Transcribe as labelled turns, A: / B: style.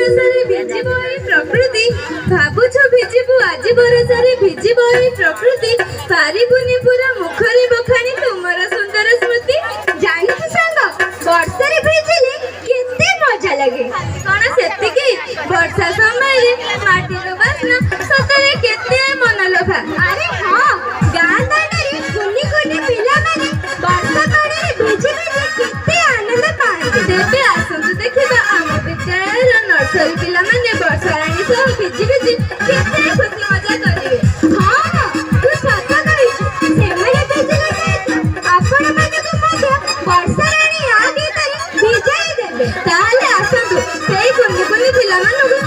A: बरसारे भिजिबो ए प्रकृति भाबुछु भिजिबु आजि बरसारे भिजिबो ए प्रकृति पारिबुनी पूरा मुखरे बखाणी तुमर सुंदर स्मृति
B: जानिछु सांग बरसारे भिजिले केते मजा लगे
A: कण सेतिकी वर्षा समय रे माटीर बास्ना सतरे केते मनलोभा
B: अरे हाँ गाँ दांडरे कुनी कुनी पिला माने वर्षा पानी भिजी भिजी केते आनंद पाए
A: तेबे आसंतु देखिबा आम विद्यालय नर्सरी पिला माने वर्षा रानी सह भिजी भिजी केते खुशी मजा करिवे
B: हाँ तू सत कहिछु सेमाने भिजिले आपण मानकु मध्य वर्षा रानी आ गीतरे भिजाई देबे
A: ताले आसंतु सेई कुनी कुनी पिला मानकु